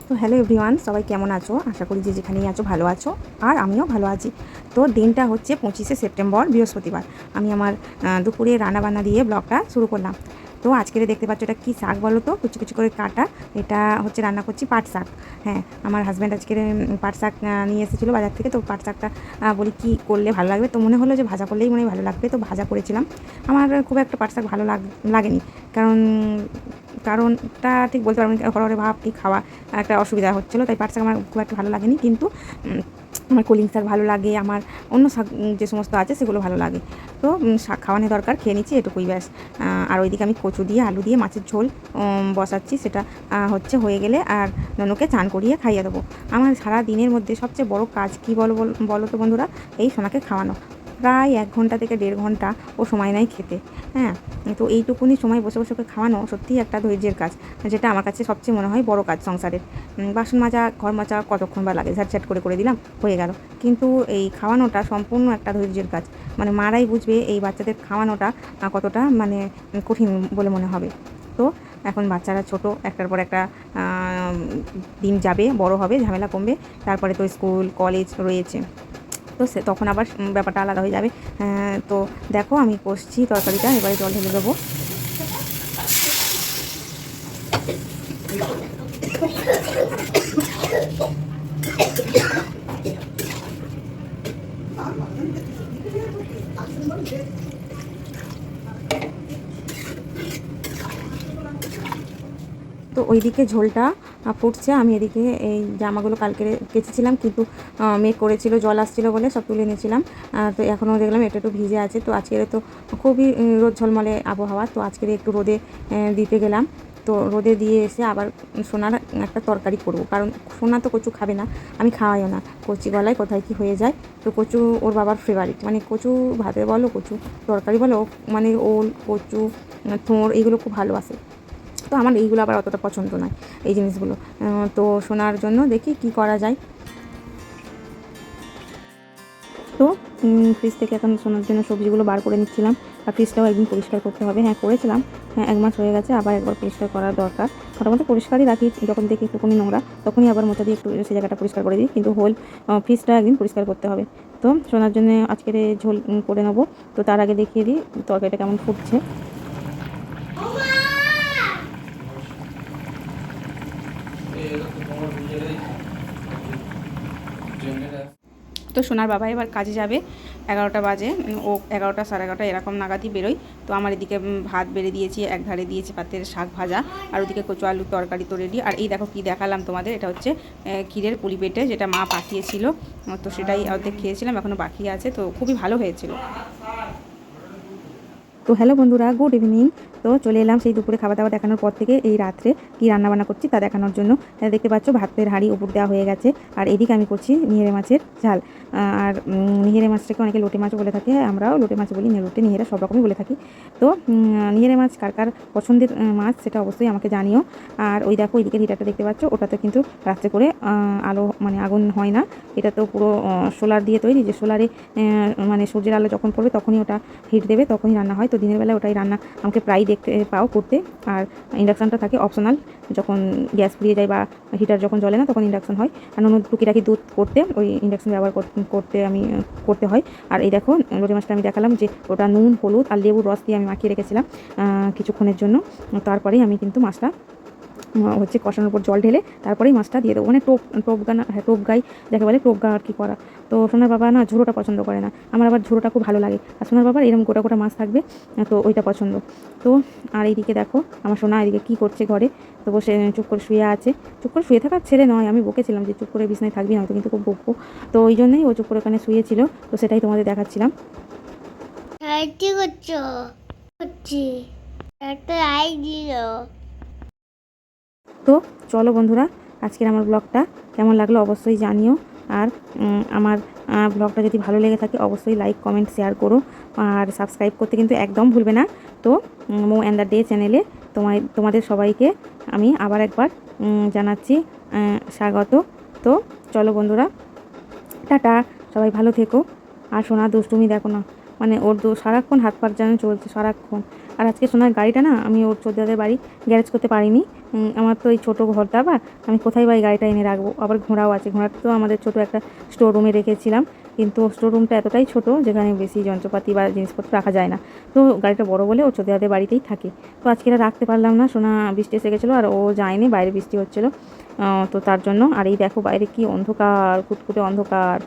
তো hello everyone, সবাই কেমন আছো? আশা করি যে যেখানেই আছো ভালো আছো, আর আমিও ভালো আছি। তো দিনটা হচ্ছে 25শে সেপ্টেম্বর, বৃহস্পতিবার। আমি আমার দুপুরে রান্নাবান্না দিয়ে ব্লগটা শুরু করলাম। তো আজকে দেখতে পাচ্ছ এটা কী শাক বলো তো, কুচি কুচি করে কাটা। এটা হচ্ছে রান্না করছি পাট শাক। হ্যাঁ, আমার হাজব্যান্ড আজকে পাট শাক নিয়ে এসেছিলো বাজার থেকে। তো পাট শাকটা বলি কী করলে ভালো লাগবে, তো মনে হলো যে ভাজা করলেই মনে হয় ভালো লাগবে, তো ভাজা করেছিলাম। আমার খুব একটা পাট শাক ভালো লাগেনি, কারণ কারণটা ঠিক বলতে পারবেন, হরহরে ভাবটি খাওয়া একটা অসুবিধা হচ্ছিলো, তাই পাট শাক আমার খুব একটা ভালো লাগেনি। কিন্তু আমার কলিং শাক ভালো লাগে, আমার অন্য শাক যে সমস্ত আছে সেগুলো ভালো লাগে। তো শাক খাওয়ানো দরকার, খেয়ে নিচ্ছি এটুকুই ব্যাস। আর ওইদিকে আমি কচু দিয়ে আলু দিয়ে মাছের ঝোল বসাচ্ছি, সেটা হচ্ছে হয়ে গেলে আর ননুকে চান করিয়ে খাইয়ে দেবো। আমার সারা দিনের মধ্যে সবচেয়ে বড় কাজ কী বলো তো বন্ধুরা, এই সোনাকে খাওয়ানো। প্রায় 1 ঘন্টা থেকে 1.5 ঘন্টা ও সময় নেয় খেতে। হ্যাঁ, তো এইটুকুনি সময় বসে বসে ওকে খাওয়ানো সত্যিই একটা ধৈর্যের কাজ, যেটা আমার কাছে সবচেয়ে মনে হয় বড় কাজ সংসারের। বাসন মাজা, ঘর মাজা কতক্ষণ বা লাগে, ঝাটঝাট করে দিলাম, হয়ে গেল। কিন্তু এই খাওয়ানোটা সম্পূর্ণ একটা ধৈর্যের কাজ। মানে মারাই বুঝবে এই বাচ্চাদের খাওয়ানোটা কতটা মানে কঠিন বলে মনে হবে। তো এখন বাচ্চারা ছোট, একটার পর একটা দিন যাবে, বড় হবে, ঝামেলা কমবে, তারপরে তো স্কুল কলেজ রয়েছে। তো তখন আবার ব্যাপারটা আলাদা হয়ে যাবে। তো দেখো আমি কষছি তরকারিটা, এবারে জল ঢেলে দেবো। তো ওইদিকে ঝোলটা ফুটছে, আমি এদিকে এই জামাগুলো কালকে কেচেছিলাম, কিন্তু মেঘ করেছিল, জল আসছিলো বলে সব তুলে নিয়েছিলাম। তো এখনও দেখলাম এটা একটু ভিজে আছে। তো আজকের তো খুবই রোদ ঝলমলে আবহাওয়া, তো আজকের একটু রোদে দিতে গেলাম। তো রোদে দিয়ে এসে আবার সোনার একটা তরকারি করব, কারণ সোনা তো কচু খাবে না, আমি খাওয়াইও না। কচি গলায় কোথায় কী হয়ে যায়। তো কচু ওর বাবার ফেভারিট, মানে কচু ভাতে বলো, কচু তরকারি বলো, মানে ওল কচু থোড় এইগুলো খুব ভালোবাসে। তো আমার এইগুলো আবার অতটা পছন্দ নয়, এই জিনিসগুলো। তো শোনার জন্য দেখি কি করা যায়। তো ফ্রিজ থেকে এখন শোনার জন্য সবজিগুলো বার করে নিচ্ছিলাম, আর ফ্রিজটাও একদিন পরিষ্কার করতে হবে। হ্যাঁ করেছিলাম, হ্যাঁ 1 মাস হয়ে গেছে, আবার একবার পরিষ্কার করার দরকার। মোটামুটি পরিষ্কারই রাখি, যখন দেখি একটুখানি নোংরা তখনই আবার মোছা দিয়ে একটু সে জায়গাটা পরিষ্কার করে দিই, কিন্তু ফ্রিজটা একদিন পরিষ্কার করতে হবে। তো শোনার জন্য আজকের ঝোল করে নেবো। তো তার আগে দেখিয়ে দিই তরকারিটা কেমন ফুটছে। তো সোনার বাবা এবার কাজে যাবে, 11টা বাজে, ও 11টা 11:30 এরকম নাগাদই বেরোয়। তো আমার এদিকে ভাত বেড়ে দিয়েছি, এক ধারে দিয়েছি পাতের শাক ভাজা, আর ওদিকে কচু আলুর তরকারি তো রেডি। আর এই দেখো কি দেখালাম তোমাদের, এটা হচ্ছে ক্ষীরের পুলি পেটে, যেটা মা পাঠিয়েছিল। তো সেটাই অর্ধেক খেয়েছিলাম, এখনও বাকি আছে, তো খুবই ভালো হয়েছিল। তো হ্যালো বন্ধুরা, গুড ইভিনিং। তো চলে এলাম সেই দুপুরে খাওয়া দাওয়া দেখানোর পর থেকে এই রাত্রে কী রান্নাবান্না করছি তা দেখানোর জন্য। দেখতে পাচ্ছ ভাতের হাঁড়ি উপর দেওয়া হয়ে গেছে, আর এদিকে আমি করছি নিহেরে মাছের ঝাল। আর নিহেরে মাছটাকে অনেকে লোটে মাছও বলে থাকে, আমরাও লোটে মাছ বলি, লোটে নিহেরে সব রকমই বলে থাকি। তো নিহেরে মাছ কার কার পছন্দের মাছ সেটা অবশ্যই আমাকে জানিও। আর ওই দেখো ওইদিকে হিটারটা দেখতে পাচ্ছ, ওটাতে কিন্তু রাত্রে করে আলো মানে আগুন হয় না, এটা তো পুরো সোলার দিয়ে তৈরি, যে সোলারে মানে সূর্যের আলো যখন পড়বে তখনই ওটা হিট দেবে, তখনই রান্না হয়। তো দিনের বেলা ওটাই রান্না আমাকে প্রায় দেখতে পাও করতে। আর ইন্ডাকশানটা থাকে অপশনাল, যখন গ্যাস ফুরিয়ে যায় বা হিটার যখন জ্বলে না তখন ইন্ডাকশান হয়। আর নুন টুকিটাকি দুধ করতে ওই ইন্ডাকশান ব্যবহার করতে আমি করতে হয়। আর এই দেখো লোটে মাছটা আমি দেখালাম যে ওটা নুন হলুদ আর লেবুর রস দিয়ে আমি মাখিয়ে রেখেছিলাম কিছুক্ষণের জন্য। তারপরেই আমি কিন্তু মাছটা হচ্ছে কষানোর পর জল ঢেলে তারপরেই মাছটা দিয়ে দেবো, মানে টোপ গাই যাকে বলে, টোপ গা আর কি করা। তো সোনার বাবা না ঝোড়োটা পছন্দ করে না, আমার আবার ঝোড়োটা খুব ভালো লাগে। আর সোনার বাবার এরকম গোটা গোটা মাছ থাকবে, তো ওইটা পছন্দ। তো আর এইদিকে দেখো আমার সোনা এদিকে কী করছে ঘরে, তো বসে চুপ করে শুয়ে আছে। চুপ করে শুয়ে থাকার ছেলে নয়, আমি বকেছিলাম যে চুপ করে বিছনায় থাকবি না, হয়তো কিন্তু খুব বকবো। তো ওই জন্যই ও চুপ করে ওখানে শুয়েছিল, তো সেটাই তোমাদের দেখাচ্ছিলাম। কি করছো? করছি একটা লাইক দিও। তো চলো বন্ধুরা, আজকের আমার ব্লগটা কেমন লাগলো অবশ্যই জানিও। আর আমার ব্লগটা যদি ভালো লেগে থাকে অবশ্যই লাইক কমেন্ট শেয়ার করো, আর সাবস্ক্রাইব করতে কিন্তু একদম ভুলবে না। তো মো অ্যান্ড দ্য ডে চ্যানেলে তোমাদের সবাইকে আমি আবার একবার জানাচ্ছি স্বাগত। তো চলো বন্ধুরা, টাটা, সবাই ভালো থেকো। আর সোনা দুষ্টুমি দেখো না, মানে ওর সারাক্ষণ হাত পাক যেন চলছে সারাক্ষণ, আর আজকে সোনার গাড়িটা না আমি ওর ছোটদাদের বাড়ি গ্যারেজ করতে পারিনি। আমার তো এই ছোটো ঘরটা, আবার আমি কোথায় বা এই গাড়িটা এনে রাখবো। আবার ঘোড়াও আছে, ঘোড়াটা তো আমাদের ছোটো একটা স্টোর রুমে রেখেছিলাম, কিন্তু স্টোর রুমটা এতটাই ছোটো যেখানে বেশি যন্ত্রপাতি বা জিনিসপত্র রাখা যায় না। তো গাড়িটা বড় বলে ও ছোটদাদের বাড়িতেই থাকে। তো আজকে এটা রাখতে পারলাম না, সোনা বৃষ্টি এসে গেছিলো আর ও যায়নি, বাইরে বৃষ্টি হচ্ছিলো। তো তার জন্য। আর এই দেখো বাইরে কি অন্ধকার, কুটকুটে অন্ধকার।